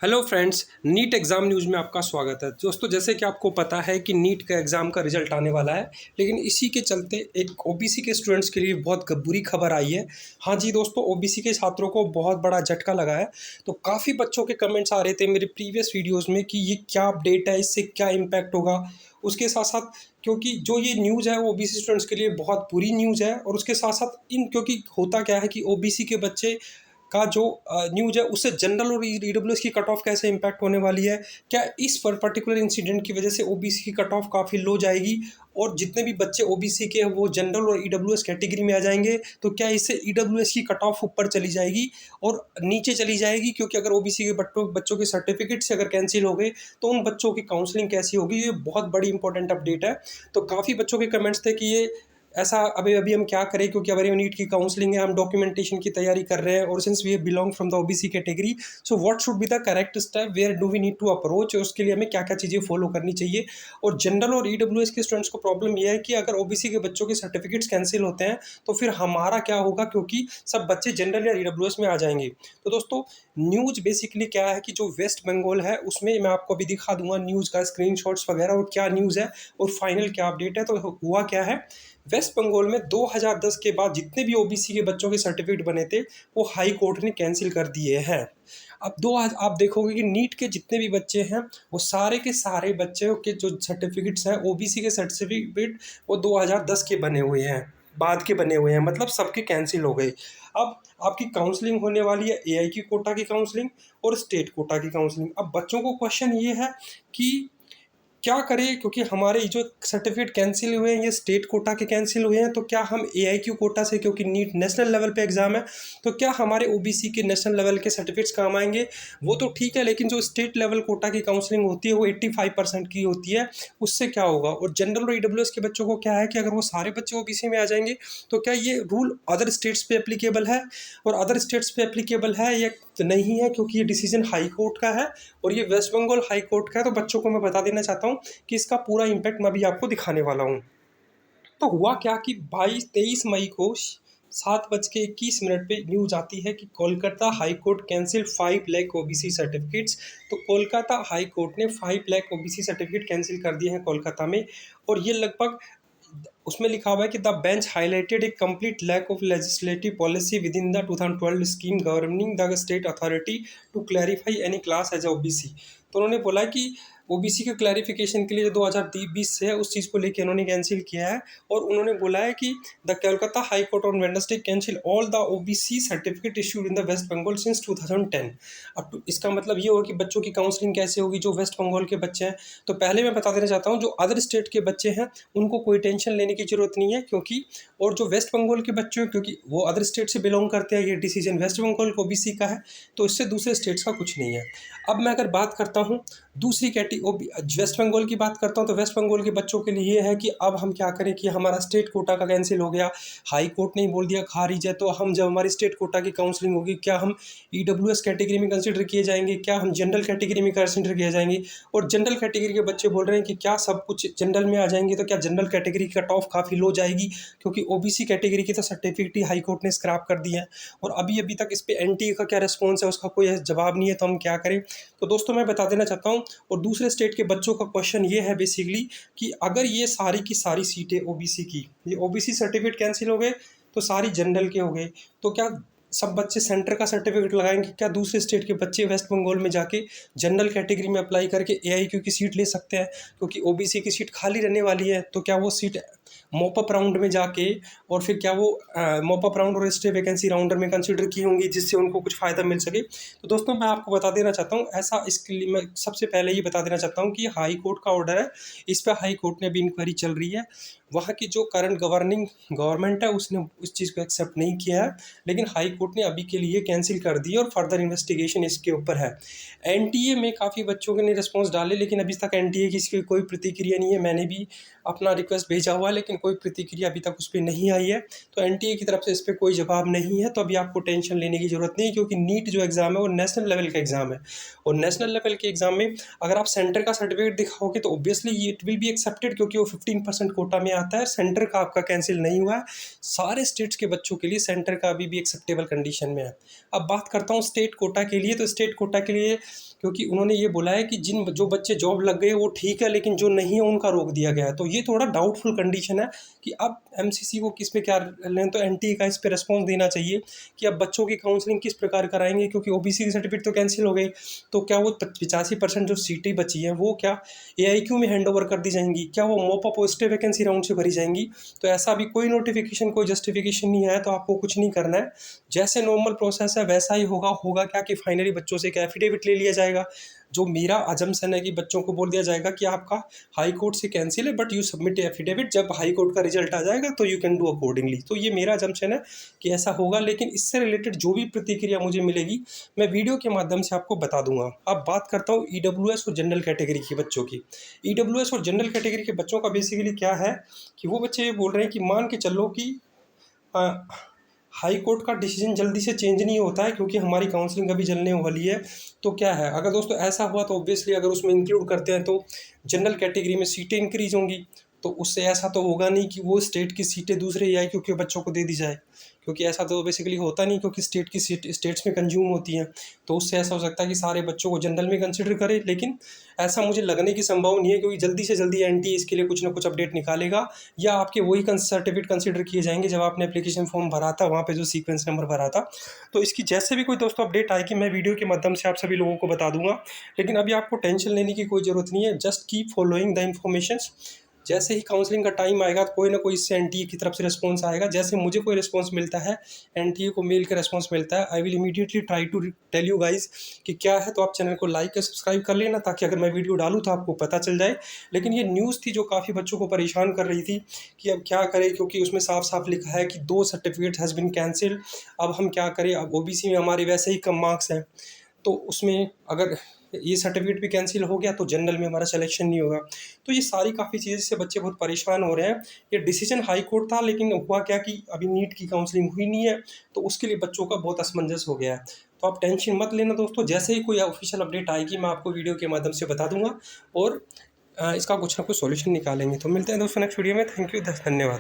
Hello friends, NEET exam news में आपका स्वागत है। दोस्तों, जैसे कि आपको पता है कि नीट का एग्ज़ाम का रिज़ल्ट आने वाला है, लेकिन इसी के चलते एक ओबीसी के स्टूडेंट्स के लिए बहुत बुरी खबर आई है। हाँ जी दोस्तों, ओबीसी के छात्रों को बहुत बड़ा झटका लगा है। तो काफ़ी बच्चों के कमेंट्स आ रहे थे मेरे प्रीवियस वीडियोज़ में कि ये क्या अपडेट है, इससे क्या इम्पैक्ट होगा। उसके साथ-साथ क्योंकि जो ये न्यूज़ है वो ओबीसी स्टूडेंट्स के लिए बहुत बुरी न्यूज़ है, और उसके साथ-साथ क्योंकि होता क्या है कि ओबीसी के बच्चे का जो न्यूज़ है उससे जनरल और ईडब्ल्यूएस की कट ऑफ कैसे इम्पैक्ट होने वाली है। क्या इस पर्टिकुलर इंसिडेंट की वजह से ओबीसी की कट ऑफ काफ़ी लो जाएगी और जितने भी बच्चे ओबीसी के हैं वो जनरल और ईडब्ल्यूएस कैटेगरी में आ जाएंगे। तो क्या इससे ईडब्ल्यूएस की कट ऑफ ऊपर चली जाएगी और नीचे चली जाएगी, क्योंकि अगर ओबीसी के बच्चों के सर्टिफिकेट से अगर कैंसिल हो गए तो उन बच्चों की काउंसलिंग कैसी होगी। ये बहुत बड़ी इंपॉर्टेंट अपडेट है। तो काफ़ी बच्चों के कमेंट्स थे कि ये ऐसा अभी हम क्या करें, क्योंकि अगर ये नीट की काउंसलिंग है, हम डॉक्यूमेंटेशन की तैयारी कर रहे हैं और since we belong from the OBC category, so what should be the correct step, where do we need to approach, उसके लिए हमें क्या क्या चीज़ें फॉलो करनी चाहिए। और जनरल और ईडब्ल्यूएस के स्टूडेंट्स को प्रॉब्लम ये है कि अगर ओबीसी के बच्चों के सर्टिफिकेट्स कैंसिल होते हैं तो फिर हमारा क्या होगा, क्योंकि सब बच्चे जनरल या ईडब्ल्यूएस में आ जाएंगे। तो दोस्तों, न्यूज़ बेसिकली क्या है कि जो वेस्ट बंगाल है उसमें मैं आपको अभी दिखा दूंगा न्यूज़ का स्क्रीनशॉट्स वगैरह और क्या न्यूज़ है और फाइनल क्या अपडेट है। तो हुआ क्या है, वेस्ट बंगाल में 2010 के बाद जितने भी ओबीसी के बच्चों के सर्टिफिकेट बने थे वो हाई कोर्ट ने कैंसिल कर दिए हैं। अब दो आज आप देखोगे कि नीट के जितने भी बच्चे हैं वो सारे के सारे बच्चों के जो सर्टिफिकेट्स हैं ओबीसी के सर्टिफिकेट वो 2010 के बने हुए हैं, बाद के बने हुए हैं, मतलब सबके कैंसिल हो गए। अब आपकी काउंसलिंग होने वाली है एआई की कोटा की काउंसलिंग और स्टेट कोटा की काउंसलिंग। अब बच्चों को क्वेश्चन ये है कि क्या करें, क्योंकि हमारे जो सर्टिफिकेट कैंसिल हुए हैं ये स्टेट कोटा के कैंसिल हुए हैं, तो क्या हम एआईक्यू कोटा से, क्योंकि नीट नेशनल लेवल पे एग्ज़ाम है, तो क्या हमारे ओबीसी के नेशनल लेवल के सर्टिफिकेट्स काम आएंगे। वो तो ठीक है, लेकिन जो स्टेट लेवल कोटा की काउंसलिंग होती है वो 85% की होती है, उससे क्या होगा। और जनरल और ईडब्ल्यूएस के बच्चों को क्या है कि अगर वो सारे बच्चे ओबीसी में आ जाएंगे तो क्या ये रूल अदर स्टेट्स पे एप्लीकेबल है, और अदर स्टेट्स पे एप्लीकेबल है या नहीं है, क्योंकि ये डिसीजन हाई कोर्ट का है और ये वेस्ट बंगाल हाई कोर्ट का है। तो बच्चों को मैं बता देना चाहता हूँ कि इसका पूरा इम्पैक्ट मैं अभी आपको दिखाने वाला हूँ। तो हुआ क्या कि 23 मई को 7:21 पे न्यूज आती है कि Kolkata high court cancel 5 lakh OBC certificates. तो कोलकाता हाई कोर्ट ने 5 लाख ओबीसी सर्टिफिकेट कैंसिल कर दिए हैं कोलकाता में। और ये लगभग उसमें लिखा हुआ है कि the bench highlighted a complete lack of legislative policy within the 2012 scheme governing the state authority to clarify any class as OBC. तो उन्होंने बोला कि ओबीसी के क्लैरिफिकेशन के लिए जो 2020 से है उस चीज़ को लेकर उन्होंने कैंसिल किया है। और उन्होंने बोला है कि the Kolkata high court on Wednesday cancel all the OBC certificate issued in the West Bengal since 2010। अब तो इसका मतलब ये होगा कि बच्चों की काउंसलिंग कैसे होगी जो वेस्ट बंगाल के बच्चे हैं। तो पहले मैं बता देना चाहता हूँ, जो अदर स्टेट के बच्चे हैं उनको कोई टेंशन लेने की ज़रूरत नहीं है, क्योंकि और जो वेस्ट बंगाल के बच्चे हैं क्योंकि वो अदर स्टेट से बिलोंग करते हैं, ये डिसीजन वेस्ट बंगाल को ओबीसी का है, तो इससे दूसरे स्टेट्स का कुछ नहीं है। अब मैं अगर बात करता हूँ दूसरी वेस्ट बंगाल की बात करता हूँ, तो वेस्ट बंगाल के बच्चों के लिए ये है कि अब हम क्या करें कि हमारा स्टेट कोटा का कैंसिल हो गया, हाई कोर्ट ने बोल दिया खारिज है, तो हम जब हमारी स्टेट कोटा की काउंसलिंग होगी क्या हम ईडब्ल्यूएस कैटेगरी में कंसिडर किए जाएंगे, क्या हम जनरल कैटेगरी में कंसिडर किए जाएंगे। और जनरल कैटेगरी के बच्चे बोल रहे हैं कि क्या सब कुछ जनरल में आ जाएंगे, तो क्या जनरल कैटेगरी का कट ऑफ काफ़ी लो जाएगी, क्योंकि ओबीसी कैटेगरी की तो सर्टिफिकेट ही हाई कोर्ट ने स्क्रैप कर दी है। और अभी अभी तक इस पर एनटीए का क्या रिस्पॉन्स है उसका कोई जवाब नहीं है, तो हम क्या करें। तो दोस्तों मैं बता देना चाहता हूँ, और दूसरे स्टेट के बच्चों का क्वेश्चन ये है बेसिकली कि अगर ये सारी की सारी सीटें ओबीसी की, ये ओबीसी सर्टिफिकेट कैंसिल हो गए तो सारी जनरल के हो गए, तो क्या सब बच्चे सेंटर का सर्टिफिकेट लगाएंगे, क्या दूसरे स्टेट के बच्चे वेस्ट बंगाल में जाके जनरल कैटेगरी में अप्लाई करके एआईक्यू की सीट ले सकते हैं, क्योंकि ओबीसी की सीट खाली रहने वाली है। तो क्या वो सीट मॉपअप राउंड में जाके और फिर क्या वो मॉपअप राउंड और स्टे वैकेंसी राउंडर में कंसिडर की होंगी, जिससे उनको कुछ फ़ायदा मिल सके। तो दोस्तों मैं आपको बता देना चाहता हूँ, ऐसा इसके लिए मैं सबसे पहले ये बता देना चाहता हूँ कि हाई कोर्ट का ऑर्डर है, इस पर हाई कोर्ट ने अभी इंक्वायरी चल रही है। वहाँ की जो करंट गवर्नमेंट है उसने उस चीज़ को एक्सेप्ट नहीं किया है, लेकिन हाई कोर्ट ने अभी के लिए कैंसिल कर दी और फर्दर इन्वेस्टिगेशन इसके ऊपर है। एनटीए में काफ़ी बच्चों के ने रिस्पॉन्स डाले, लेकिन अभी तक एनटीए की इसकी कोई प्रतिक्रिया नहीं है। मैंने भी अपना रिक्वेस्ट भेजा हुआ है, लेकिन कोई प्रतिक्रिया अभी तक उस पर नहीं आई है। तो एनटीए की तरफ से इस पर कोई जवाब नहीं है, तो अभी आपको टेंशन लेने की ज़रूरत नहीं है, क्योंकि नीट जो एग्ज़ाम है वो नेशनल लेवल का एग्ज़ाम है। और नेशनल लेवल के एग्ज़ाम में अगर आप सेंटर का सर्टिफिकेट दिखाओगे तो obviously it will be accepted, क्योंकि वो 15% कोटा में आता है। सेंटर का आपका कैंसिल नहीं हुआ है, सारे स्टेट्स के बच्चों के लिए सेंटर का अभी भी एक्सेप्टेबल कंडीशन में है। अब बात करता हूँ स्टेट कोटा के लिए, तो स्टेट कोटा के लिए क्योंकि उन्होंने ये बोला है कि जो बच्चे जॉब लग गए वो ठीक है, लेकिन जो नहीं है उनका रोक दिया गया है। तो ये थोड़ा डाउटफुल कंडीशन है कि अब एमसीसी को किस पे क्या लें। तो एनटीए का इस पे रिस्पॉन्स देना चाहिए कि अब बच्चों की काउंसलिंग किस प्रकार कराएंगे, क्योंकि ओबीसी की सर्टिफिकेट तो कैंसिल हो गई। तो क्या वो 85% जो सीटें बची हैं वो क्या एआईक्यू में हैंड ओवर कर दी जाएंगी, क्या वो मोपा पोस्टें वैकेंसी राउंड से भरी जाएंगी? तो ऐसा अभी कोई नोटिफिकेशन कोई जस्टिफिकेशन नहीं है, तो आपको कुछ नहीं करना है। जैसे नॉर्मल प्रोसेस है वैसा ही होगा क्या कि फाइनली बच्चों से एक एफिडेविट ले लिया जाएगा। जो मेरा अजम्पशन है कि बच्चों को बोल दिया जाएगा कि आपका हाई कोर्ट से कैंसिल है, बट यू सबमिट एफिडेविट, जब हाई कोर्ट का रिजल्ट आ जाएगा तो यू कैन डू अकॉर्डिंगली। तो ये मेरा अजम्पशन है कि ऐसा होगा, लेकिन इससे रिलेटेड जो भी प्रतिक्रिया मुझे मिलेगी मैं वीडियो के माध्यम से आपको बता दूंगा। अब बात करता हूँ ईडब्ल्यूएस और जनरल कैटेगरी के बच्चों की। ईडब्ल्यूएस और जनरल कैटेगरी के बच्चों का बेसिकली क्या है कि वो बच्चे ये बोल रहे हैं कि मान के चलो कि हाई कोर्ट का डिसीजन जल्दी से चेंज नहीं होता है, क्योंकि हमारी काउंसलिंग अभी चलने वाली है। तो क्या है, अगर दोस्तों ऐसा हुआ तो ऑब्वियसली अगर उसमें इंक्लूड करते हैं तो जनरल कैटेगरी में सीटें इंक्रीज होंगी। तो उससे ऐसा तो होगा नहीं कि वो स्टेट की सीटें दूसरे एआईक्यू के बच्चों को दे दी जाए, क्योंकि ऐसा तो बेसिकली होता नहीं, क्योंकि स्टेट की सीट स्टेट्स में कंज्यूम होती हैं। तो उससे ऐसा हो सकता है कि सारे बच्चों को जनरल में कंसिडर करें, लेकिन ऐसा मुझे लगने की संभावना नहीं है, क्योंकि जल्दी से जल्दी एनटीए इसके लिए कुछ ना कुछ अपडेट निकालेगा, या आपके वही सर्टिफिकेट कंसिडर किए जाएंगे जब आपने एप्लीकेशन फॉर्म भरा था, वहाँ पे जो सीक्वेंस नंबर भरा था। तो इसकी जैसे भी कोई दोस्तों अपडेट आएगी मैं वीडियो के माध्यम से आप सभी लोगों को बता दूंगा। लेकिन अभी आपको टेंशन लेने की कोई ज़रूरत नहीं है, just keep following the informations. जैसे ही काउंसलिंग का टाइम आएगा तो कोई ना कोई इससे एनटीए की तरफ से रिस्पांस आएगा। जैसे मुझे कोई रिस्पांस मिलता है, एनटीए को मेल का रिस्पांस मिलता है, I will immediately try to tell you guys कि क्या है। तो आप चैनल को लाइक और सब्सक्राइब कर लेना, ताकि अगर मैं वीडियो डालूँ तो आपको पता चल जाए। लेकिन ये न्यूज़ थी जो काफ़ी बच्चों को परेशान कर रही थी कि अब क्या करें, क्योंकि उसमें साफ साफ लिखा है कि 2 सर्टिफिकेट हैज़ बिन कैंसिल्ड। अब हम क्या करें, अब ओबीसी में हमारे वैसे ही कम मार्क्स हैं, तो उसमें अगर ये सर्टिफिकेट भी कैंसिल हो गया तो जनरल में हमारा सिलेक्शन नहीं होगा। तो ये सारी काफ़ी चीज़ें से बच्चे बहुत परेशान हो रहे हैं। ये डिसीजन हाई कोर्ट था, लेकिन हुआ क्या कि अभी नीट की काउंसलिंग हुई नहीं है, तो उसके लिए बच्चों का बहुत असमंजस हो गया है। तो आप टेंशन मत लेना दोस्तों, जैसे ही कोई ऑफिशियल अपडेट आएगी मैं आपको वीडियो के माध्यम से बता दूंगा, और इसका कुछ ना कुछ सॉल्यूशन निकालेंगे। तो मिलते हैं दोस्तों नेक्स्ट वीडियो में। थैंक यू, धन्यवाद।